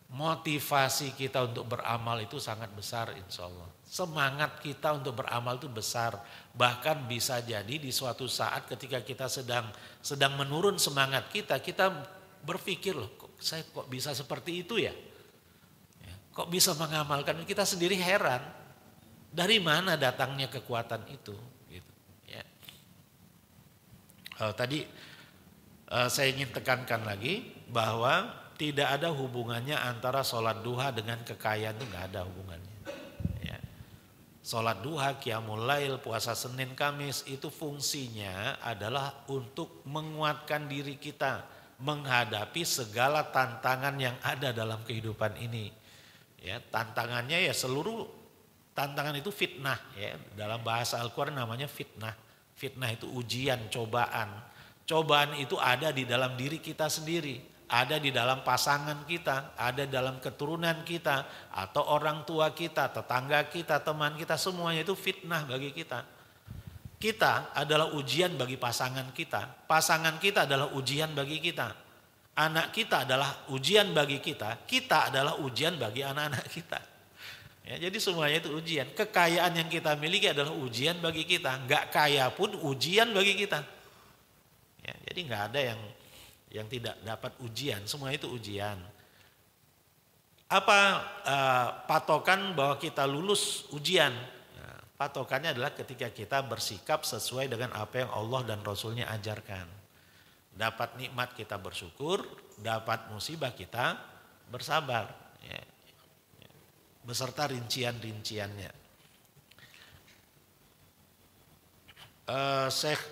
motivasi kita untuk beramal itu sangat besar insya Allah. Semangat kita untuk beramal itu besar. Bahkan bisa jadi di suatu saat ketika kita sedang menurun semangat kita berpikir loh, saya kok bisa seperti itu ya? Kok bisa mengamalkan, kita sendiri heran dari mana datangnya kekuatan itu gitu, ya. Tadi saya ingin tekankan lagi bahwa tidak ada hubungannya antara sholat duha dengan kekayaan, itu nggak ada hubungannya, ya. Sholat duha, qiyamul lail, puasa Senin Kamis itu fungsinya adalah untuk menguatkan diri kita menghadapi segala tantangan yang ada dalam kehidupan ini. Ya, tantangannya ya seluruh tantangan itu fitnah ya. Dalam bahasa Al-Qur'an namanya fitnah. Fitnah itu ujian, cobaan. Cobaan itu ada di dalam diri kita sendiri, ada di dalam pasangan kita, ada dalam keturunan kita, atau orang tua kita, tetangga kita, teman kita, semuanya itu fitnah bagi kita. Kita adalah ujian bagi pasangan kita adalah ujian bagi kita. Anak kita adalah ujian bagi kita adalah ujian bagi anak-anak kita. Ya, jadi semuanya itu ujian. Kekayaan yang kita miliki adalah ujian bagi kita. Enggak kaya pun ujian bagi kita. Ya, jadi enggak ada yang tidak dapat ujian. Semua itu ujian. Apa patokan bahwa kita lulus ujian? Nah, patokannya adalah ketika kita bersikap sesuai dengan apa yang Allah dan Rasulnya ajarkan. Dapat nikmat kita bersyukur, dapat musibah kita bersabar. Ya. Beserta rincian-rinciannya. Syekh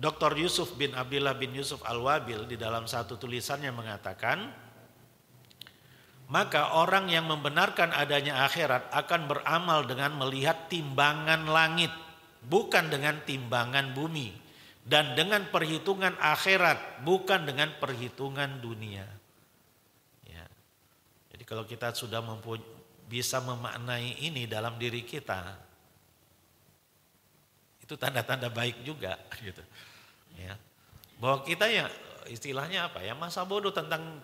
Dr. Yusuf bin Abdullah bin Yusuf Al-Wabil di dalam satu tulisannya mengatakan, maka orang yang membenarkan adanya akhirat akan beramal dengan melihat timbangan langit, bukan dengan timbangan bumi, dan dengan perhitungan akhirat, bukan dengan perhitungan dunia. Kalau kita sudah bisa memaknai ini dalam diri kita, itu tanda-tanda baik juga, gitu. Ya, bahwa kita ya istilahnya apa ya, masa bodoh tentang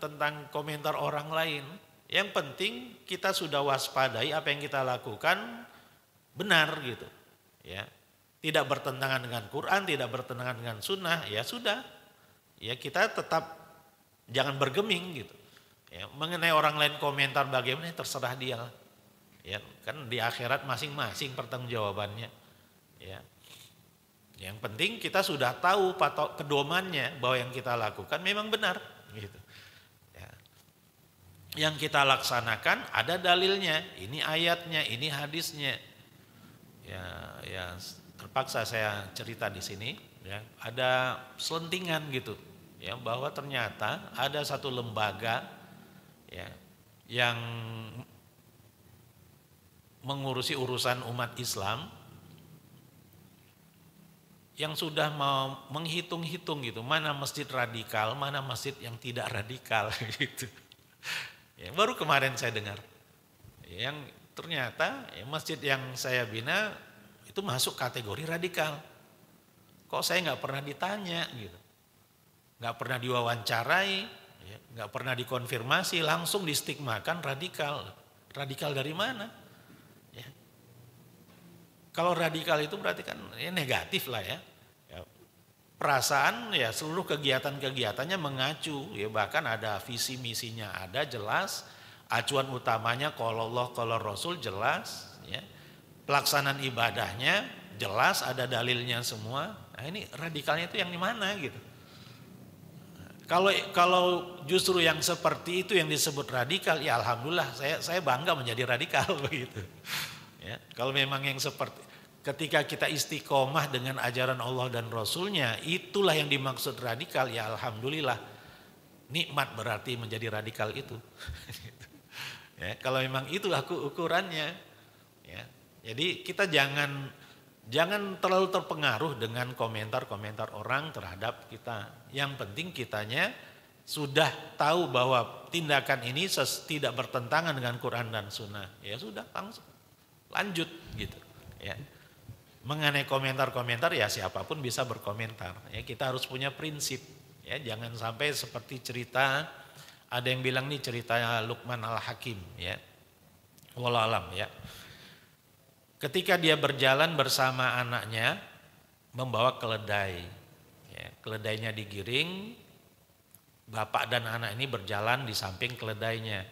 komentar orang lain. Yang penting kita sudah waspadai apa yang kita lakukan benar, gitu. Ya, tidak bertentangan dengan Quran, tidak bertentangan dengan Sunnah, ya sudah. Ya kita tetap jangan bergeming, gitu. Ya, mengenai orang lain komentar bagaimana terserah dia. Ya, kan di akhirat masing-masing pertanggungjawabannya. Ya. Yang penting kita sudah tahu patok pedomannya bahwa yang kita lakukan memang benar, gitu. Ya. Yang kita laksanakan ada dalilnya, ini ayatnya, ini hadisnya. Ya terpaksa saya cerita di sini. Ya, ada selentingan gitu. Ya, bahwa ternyata ada satu lembaga ya, yang mengurusi urusan umat Islam yang sudah mau menghitung-hitung gitu, mana masjid radikal, mana masjid yang tidak radikal gitu. Ya, baru kemarin saya dengar yang ternyata ya, masjid yang saya bina itu masuk kategori radikal. Kok saya nggak pernah ditanya gitu, nggak pernah diwawancarai. Nggak pernah dikonfirmasi, langsung distigmakan radikal. Radikal dari mana? Ya. Kalau radikal itu berarti kan ya negatif lah ya. Ya. Perasaan ya seluruh kegiatan-kegiatannya mengacu, ya bahkan ada visi misinya ada jelas, acuan utamanya kalau Allah kalau Rasul jelas, ya. Pelaksanaan ibadahnya jelas ada dalilnya semua. Nah ini radikalnya itu yang di mana gitu? Kalau justru yang seperti itu yang disebut radikal, ya alhamdulillah saya bangga menjadi radikal begitu. Ya, kalau memang yang seperti ketika kita istiqomah dengan ajaran Allah dan Rasulnya, itulah yang dimaksud radikal, ya alhamdulillah. Nikmat berarti menjadi radikal itu. Ya, kalau memang itu ukurannya, ya. Jadi kita jangan terlalu terpengaruh dengan komentar-komentar orang terhadap kita. Yang penting kitanya sudah tahu bahwa tindakan ini tidak bertentangan dengan Quran dan Sunnah. Ya sudah langsung lanjut gitu. Ya. Mengenai komentar-komentar ya siapapun bisa berkomentar. Ya kita harus punya prinsip. Ya jangan sampai seperti cerita, ada yang bilang nih cerita Luqman Al-Hakim. Ya, wallahu alam ya. Ketika dia berjalan bersama anaknya membawa keledai, ya, keledainya digiring, bapak dan anak ini berjalan di samping keledainya,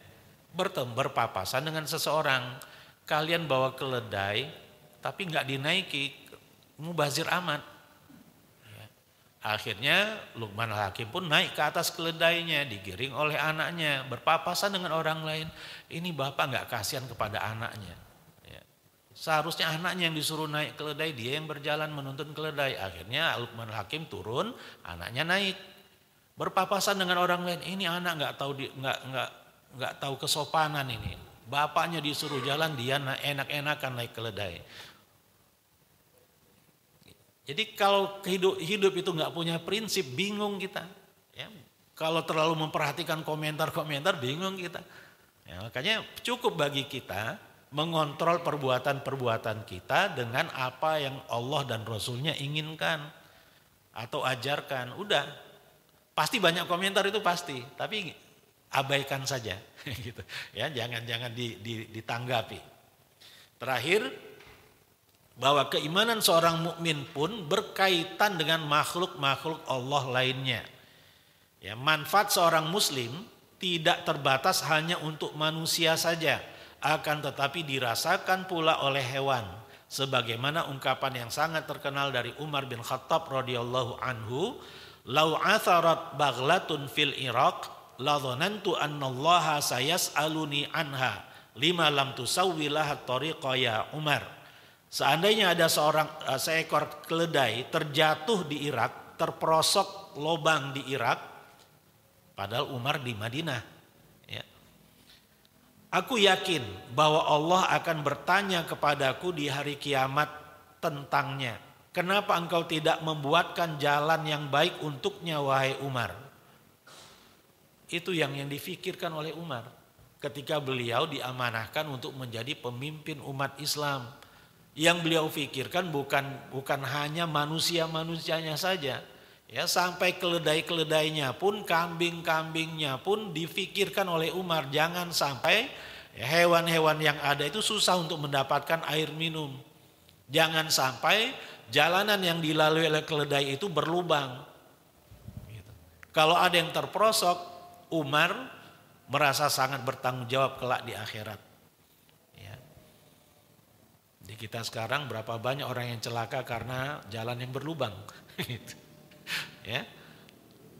berpapasan dengan seseorang. Kalian bawa keledai, tapi nggak dinaiki, mubazir amat. Ya. Akhirnya Luqman Al-Hakim pun naik ke atas keledainya, digiring oleh anaknya, berpapasan dengan orang lain. Ini bapak nggak kasihan kepada anaknya. Seharusnya anaknya yang disuruh naik keledai, dia yang berjalan menuntun keledai. Akhirnya Luqman Hakim turun, anaknya naik. berpapasan dengan orang lain. Ini anak nggak tahu kesopanan ini. Bapaknya disuruh jalan, dia enak-enakan naik keledai. Jadi kalau hidup itu nggak punya prinsip, bingung kita. Ya, kalau terlalu memperhatikan komentar-komentar, bingung kita. Ya, makanya cukup bagi kita mengontrol perbuatan-perbuatan kita dengan apa yang Allah dan Rasulnya inginkan atau ajarkan. Udah, pasti banyak komentar itu pasti, tapi abaikan saja, gitu. Ya, jangan ditanggapi. Terakhir, bahwa keimanan seorang mukmin pun berkaitan dengan makhluk-makhluk Allah lainnya. Ya, manfaat seorang muslim tidak terbatas hanya untuk manusia saja, akan tetapi dirasakan pula oleh hewan. Sebagaimana ungkapan yang sangat terkenal dari Umar bin Khattab radhiyallahu anhu, "Lau atharat baghlatun fil Iraq, la dhanantu annallaha sayas'aluni anha, lima lam tusawwilah at-tariqa ya Umar." Seandainya ada seekor keledai terjatuh di Irak, terperosok lubang di Irak, padahal Umar di Madinah. Ya. Aku yakin bahwa Allah akan bertanya kepadaku di hari kiamat tentangnya. Kenapa engkau tidak membuatkan jalan yang baik untuknya, wahai Umar? Itu yang difikirkan oleh Umar ketika beliau diamanahkan untuk menjadi pemimpin umat Islam. Yang beliau pikirkan bukan hanya manusia-manusianya saja, ya, sampai keledai-keledainya pun, kambing-kambingnya pun difikirkan oleh Umar. Jangan sampai hewan-hewan yang ada itu susah untuk mendapatkan air minum. Jangan sampai jalanan yang dilalui oleh keledai itu berlubang. Gitu. Kalau ada yang terperosok, Umar merasa sangat bertanggung jawab kelak di akhirat. Di kita sekarang berapa banyak orang yang celaka karena jalan yang berlubang, gitu. Ya,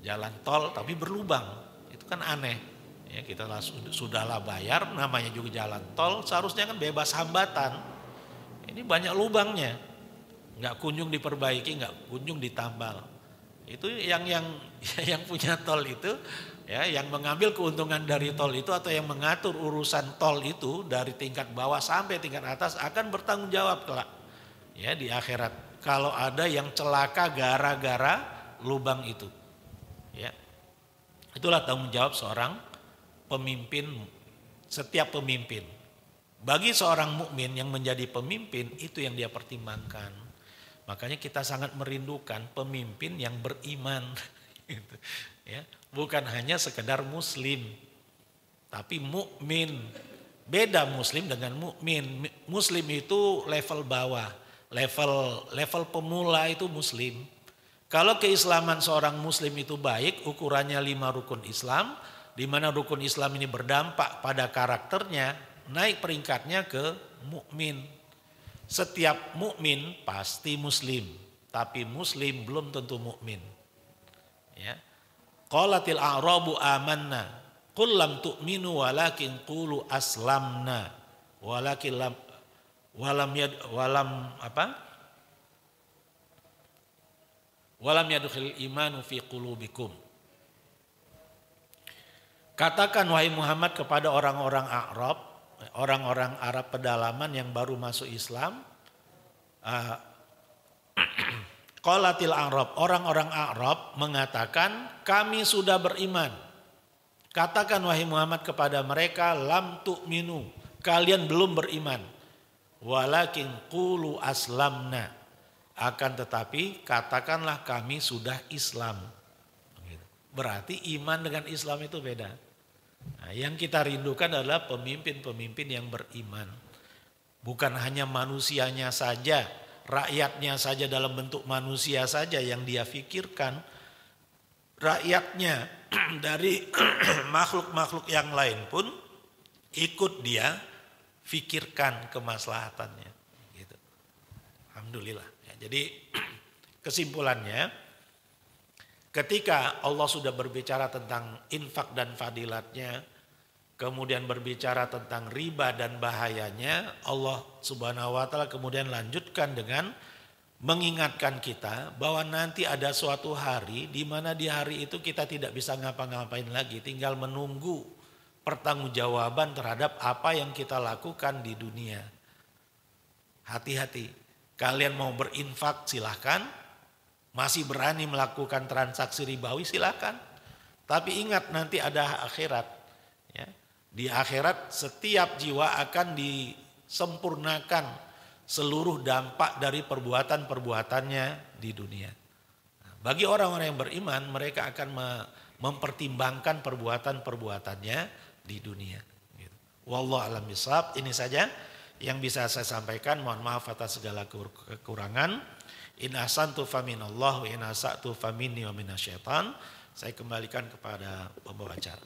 jalan tol tapi berlubang, itu kan aneh. Ya, kita sudahlah bayar, namanya juga jalan tol, seharusnya kan bebas hambatan. Ini banyak lubangnya, nggak kunjung diperbaiki, nggak kunjung ditambal. Itu yang punya tol itu. Ya, yang mengambil keuntungan dari tol itu atau yang mengatur urusan tol itu dari tingkat bawah sampai tingkat atas akan bertanggung jawab kelak, ya, di akhirat. Kalau ada yang celaka gara-gara lubang itu, ya, itulah tanggung jawab seorang pemimpin, setiap pemimpin. Bagi seorang mukmin yang menjadi pemimpin, itu yang dia pertimbangkan. Makanya kita sangat merindukan pemimpin yang beriman, gitu, ya. Bukan hanya sekedar muslim, tapi mukmin. Beda muslim dengan mukmin. Muslim itu level bawah, level pemula itu muslim. Kalau keislaman seorang muslim itu baik, ukurannya 5 rukun Islam, di mana rukun Islam ini berdampak pada karakternya, naik peringkatnya ke mukmin. Setiap mukmin pasti muslim, tapi muslim belum tentu mukmin. Ya. Qalatil a'rabu amanna qul lam tu'minu walakin qulu aslamna walakin walam yadkhil imanu fi qulubikum. Katakan wahai Muhammad kepada orang-orang A'rab, orang-orang Arab pedalaman yang baru masuk Islam, qalatil A'rab, orang-orang A'rab mengatakan kami sudah beriman. Katakan wahai Muhammad kepada mereka, lam tu'minu, kalian belum beriman. Walakin qulu aslamna, akan tetapi katakanlah kami sudah Islam. Berarti iman dengan Islam itu beda. Nah, yang kita rindukan adalah pemimpin-pemimpin yang beriman. Bukan hanya manusianya saja, rakyatnya saja dalam bentuk manusia saja yang dia pikirkan, rakyatnya dari makhluk-makhluk yang lain pun ikut dia pikirkan kemaslahatannya. Gitu. Alhamdulillah. Ya, jadi kesimpulannya, ketika Allah sudah berbicara tentang infak dan fadilatnya, kemudian berbicara tentang riba dan bahayanya, Allah Subhanahu wa taala kemudian lanjutkan dengan mengingatkan kita bahwa nanti ada suatu hari di mana di hari itu kita tidak bisa ngapa-ngapain lagi, tinggal menunggu pertanggungjawaban terhadap apa yang kita lakukan di dunia. Hati-hati, kalian mau berinfak silahkan, masih berani melakukan transaksi ribawi silahkan. Tapi ingat nanti ada akhirat. Ya. Di akhirat setiap jiwa akan disempurnakan seluruh dampak dari perbuatan-perbuatannya di dunia. Nah, bagi orang-orang yang beriman, mereka akan mempertimbangkan perbuatan-perbuatannya di dunia. Gitu. Wallahu a'lam bishawab. Ini saja yang bisa saya sampaikan. Mohon maaf atas segala kekurangan. In ahsantu faminallah wa in asa'tu faminni wa minasyaitan. Saya kembalikan kepada pembawa acara.